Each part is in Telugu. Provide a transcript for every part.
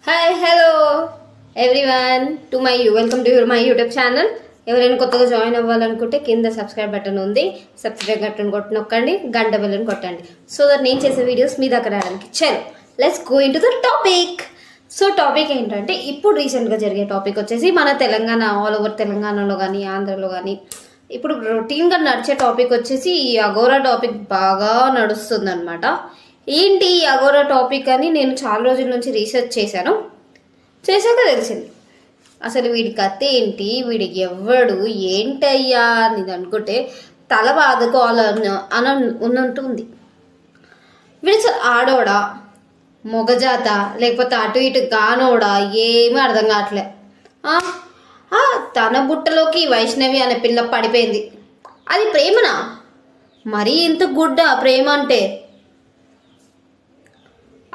Hi hello everyone welcome to my YouTube channel. ఎవరైనా కొత్తగా జాయిన్ అవ్వాలనుకుంటే కింద సబ్స్క్రైబ్ బటన్ ఉంది, సబ్స్క్రైబ్ బటన్ నొక్కండి, గంట బెల్లని కొట్టండి సో దట్ నేను చేసే వీడియోస్ మీ దగ్గర రావడానికి. చలో let's go in to the topic. So topic ఏంటంటే ఇప్పుడు రీసెంట్గా జరిగే టాపిక్ వచ్చేసి మన తెలంగాణ, ఆల్ ఓవర్ తెలంగాణలో కానీ ఆంధ్రలో కానీ ఇప్పుడు రొటీన్గా నడిచే టాపిక్ వచ్చేసి ఈ అఘోరా టాపిక్ బాగా నడుస్తుంది అనమాట. ఏంటి ఈ అఘోరా టాపిక్ అని నేను చాలా రోజుల నుంచి రీసెర్చ్ చేశాక తెలిసింది అసలు వీడి కథ ఏంటి, వీడికి ఎవ్వడు ఏంటయ్యా అని అనుకుంటే తల బాదుకోవాలని ఉన్నట్టుంది. వీడు అసలు ఆడోడా, మొగజాత, లేకపోతే అటు ఇటు గానోడా ఏమీ అర్థం కావట్లే. తన బుట్టలోకి వైష్ణవి అనే పిల్ల పడిపోయింది. అది ప్రేమనా? మరీ ఇంత గుడ్డ ప్రేమ అంటే.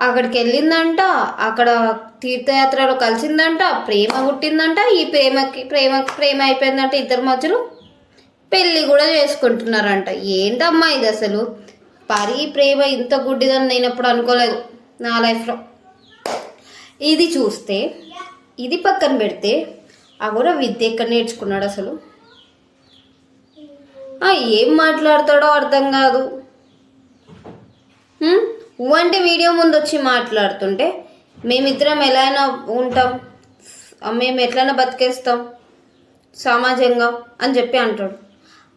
అక్కడికి వెళ్ళిందంట, అక్కడ తీర్థయాత్రలో కలిసిందంట, ప్రేమ పుట్టిందంట, ఈ ప్రేమ అయిపోయిందంట, ఇద్దరి మధ్యలో పెళ్ళి కూడా చేసుకుంటున్నారంట. ఏంటమ్మా ఇది అసలు? పరీ ప్రేమ ఇంత గుడ్డిదని నేను ఎప్పుడు అనుకోలేదు నా లైఫ్లో. ఇది చూస్తే, ఇది పక్కన పెడితే అఘోరా విద్య ఎక్కడ నేర్చుకున్నాడు అసలు? ఏం మాట్లాడతాడో అర్థం కాదు. అంటే వీడియో ముందు వచ్చి మాట్లాడుతుంటే మేమిద్దరం ఎలా అయినా ఉంటాం, మేము ఎట్లయినా బతికేస్తాం సమాజంగా అని చెప్పి అంటాడు.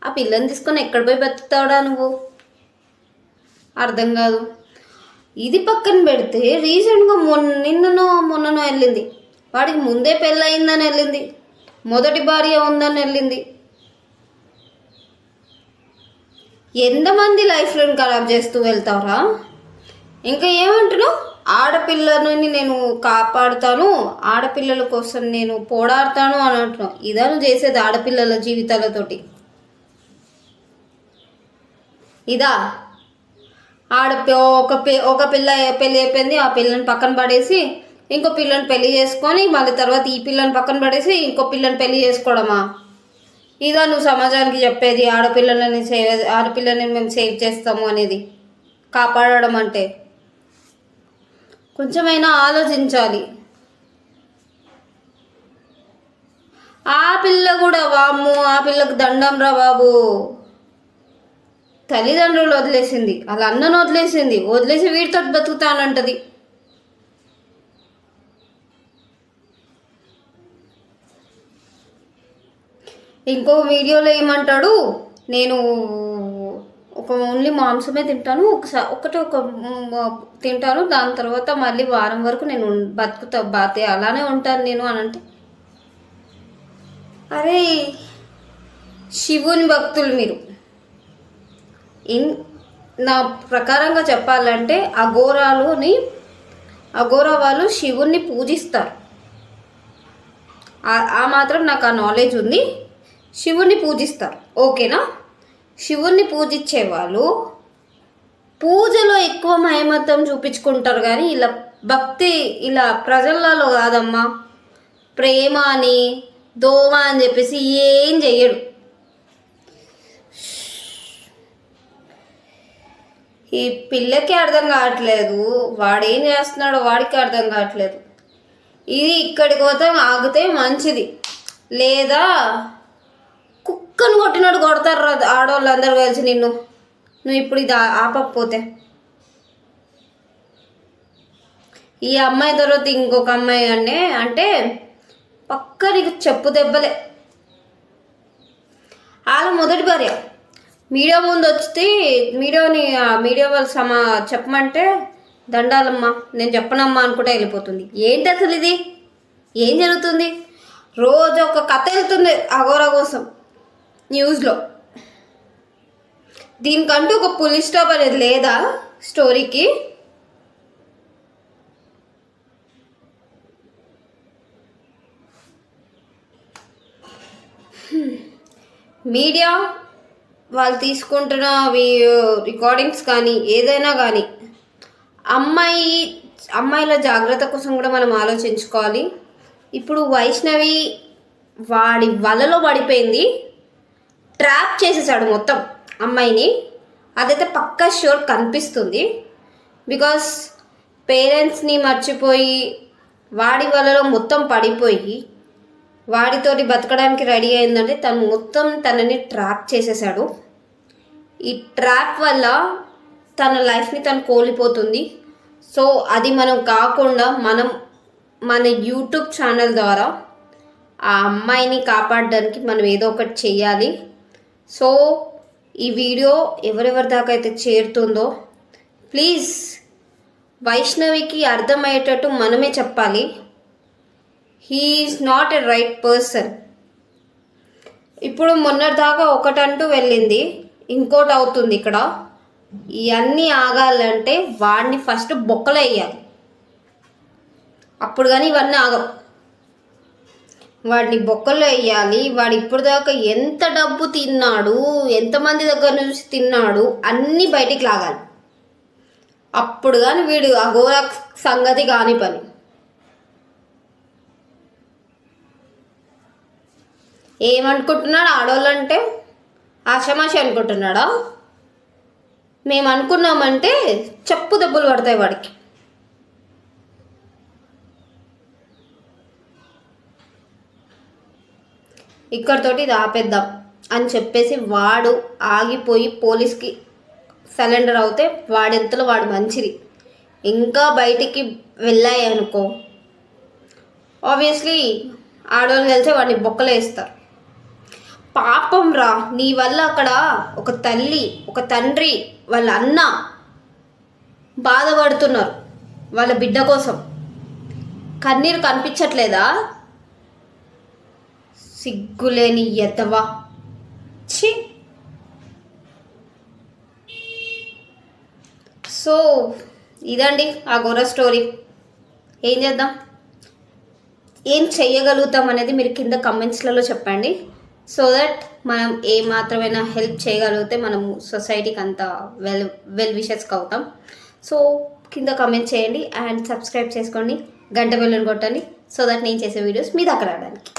ఆ పిల్లని తీసుకొని ఎక్కడ పోయి బతుకుతాడా నువ్వు? అర్థం కాదు. ఇది పక్కన పెడితే రీసెంట్గా మొన్ననో వెళ్ళింది. వాడికి ముందే పెళ్ళయిందని వెళ్ళింది, మొదటి భార్య ఉందని వెళ్ళింది. ఎంతమంది లైఫ్లను ఖరాబ్ చేస్తూ వెళ్తారా? ఇంకా ఏమంటున్నావు? ఆడపిల్లని నేను కాపాడుతాను, ఆడపిల్లల కోసం నేను పోరాడతాను అని అంటున్నావు. ఇదాను చేసేది ఆడపిల్లల జీవితాలతోటి? ఇదా ఒక పిల్ల పెళ్ళి అయిపోయింది, ఆ పిల్లని పక్కన పడేసి ఇంకో పిల్లని పెళ్లి చేసుకొని మళ్ళీ తర్వాత ఈ పిల్లని పక్కన పడేసి ఇంకో పిల్లని పెళ్లి చేసుకోవడమా? ఇదా నువ్వు సమాజానికి చెప్పేది? ఆడపిల్లని మేము సేవ్ చేస్తాము అనేది, కాపాడడం అంటే కొంచెమైనా ఆలోచించాలి. ఆ పిల్ల కూడా వామ్మో, ఆ పిల్లకు దండం రా బాబు. తల్లిదండ్రులు వదిలేసింది, వాళ్ళ అన్నను వదిలేసి వీడితో బతుకుతానంటది. ఇంకో వీడియోలో ఏమంటాడు, నేను ఓన్లీ మాంసమే తింటాను, ఒక తింటాను, దాని తర్వాత మళ్ళీ వారం వరకు నేను బాతే అలానే ఉంటాను నేను అని అంటే, అరే శివుని భక్తులు మీరు. నా ప్రకారంగా చెప్పాలంటే అఘోరా వాళ్ళు శివుణ్ణి పూజిస్తారు. ఆ మాత్రం నాకు ఆ నాలెడ్జ్ ఉంది. శివుణ్ణి పూజిస్తారు, ఓకేనా? శివుణ్ణి పూజించే వాళ్ళు పూజలో ఎక్కువ మహిమత్వం చూపించుకుంటారు, కానీ ఇలా భక్తి ఇలా ప్రజలలో కాదమ్మా. ప్రేమ అని దోమ అని చెప్పేసి ఏం చెయ్యడు. ఈ పిల్లకి అర్థం కావట్లేదు, వాడేం చేస్తున్నాడో వాడికి అర్థం కావట్లేదు. ఇది ఇక్కడికి పోతే ఆగితే మంచిది, లేదా కుక్కను కొట్టినట్టు కొడతారు ఆడవాళ్ళు అందరూ కలిసి నువ్వు ఇప్పుడు ఇది ఆపకపోతే. ఈ అమ్మాయి తర్వాత ఇంకొక అమ్మాయి అంటే పక్క నీకు చెప్పు దెబ్బలే. వాళ్ళ మొదటి భార్య మీడియా ముందు వస్తే మీడియా వాళ్ళు చెప్పమంటే దండాలమ్మా నేను చెప్పనమ్మా అనుకుంటే వెళ్ళిపోతుంది. ఏంటి అసలు ఇది? ఏం జరుగుతుంది? రోజు ఒక కథ వెళ్తుంది అఘోరా కోసం న్యూస్లో. దీనికంటూ ఒక పులి స్టాప్ అనేది లేదా స్టోరీకి? మీడియా వాళ్ళు తీసుకుంటున్న రికార్డింగ్స్ కానీ ఏదైనా కానీ అమ్మాయిల జాగ్రత్త కోసం కూడా మనం ఆలోచించుకోవాలి. ఇప్పుడు వైష్ణవి వాడి వలలో పడిపోయింది, ట్రాప్ చేసేసాడు మొత్తం అమ్మాయిని. అదైతే పక్కా ష్యూర్ కనిపిస్తుంది. బికాస్ పేరెంట్స్ని మర్చిపోయి వాడి వలలో మొత్తం పడిపోయి వాడితోటి బతకడానికి రెడీ అయిందంటే తను మొత్తం తనని ట్రాప్ చేసేసాడు. ఈ ట్రాప్ వల్ల తన లైఫ్ని తను కోల్పోతుంది. సో అది మనం కాకుండా మన యూట్యూబ్ ఛానల్ ద్వారా ఆ అమ్మాయిని కాపాడడానికి మనం ఏదో ఒకటి చెయ్యాలి. సో ఈ వీడియో ఎవరెవరి దాకా అయితే చేరుతుందో ప్లీజ్ వైష్ణవికి అర్థమయ్యేటట్టు మనమే చెప్పాలి. He is not a right person. ఇప్పుడు మొన్నటిదాకా ఒకటంటూ వెళ్ళింది, ఇంకోటి అవుతుంది. ఇక్కడ ఇవన్నీ ఆగాలంటే వాడిని ఫస్ట్ బొక్కలు వేయాలి, అప్పుడు కానీ ఇవన్నీ ఆగవు. వాడిని బొక్కలు వేయాలి. వాడు ఇప్పుడు దాకా ఎంత డబ్బు తిన్నాడు, ఎంతమంది దగ్గర నుంచి తిన్నాడు అన్నీ బయటికి లాగాలి. అప్పుడు కానీ వీడు ఆ ఘోర సంగతి కాని పని. ఏమనుకుంటున్నాడు ఆడవాళ్ళంటే ఆషమాషి అనుకుంటున్నాడా? మేము అనుకున్నామంటే చెప్పు దెబ్బలు పడతాయి వాడికి. ఇక్కడితోటి ఇది ఆపేద్దాం అని చెప్పేసి వాడు ఆగిపోయి పోలీస్కి సరెండర్ అవుతే వాడెంతలో వాడు మంచిది. ఇంకా బయటికి వెళ్ళాయి అనుకో, ఆబ్వియస్లీ ఆడవాళ్ళు కలిసి వాడిని బొక్కలు వేస్తారు. పాపం రా, నీ వల్ల అక్కడ ఒక తల్లి, ఒక తండ్రి, వాళ్ళ అన్న బాధపడుతున్నారు వాళ్ళ బిడ్డ కోసం. కన్నీరు కనిపించట్లేదా? సిగ్గులేని ఎద్దవా, ఛీ. సో ఇదండి ఆ ఘోర స్టోరీ. ఏం చేద్దాం, ఏం చెయ్యగలుగుతాం అనేది మీరు కింద కమెంట్స్లలో చెప్పండి. సో దట్ మనం ఏ మాత్రమైనా హెల్ప్ చేయగలిగితే మనం సొసైటీకి అంత వెల్ విషెస్కి అవుతాం. సో కింద కమెంట్ చేయండి అండ్ సబ్స్క్రైబ్ చేసుకోండి, గంట బెల్లుని కొట్టండి. సో దట్ నేను చేసే వీడియోస్ మీ దగ్గర రావడానికి.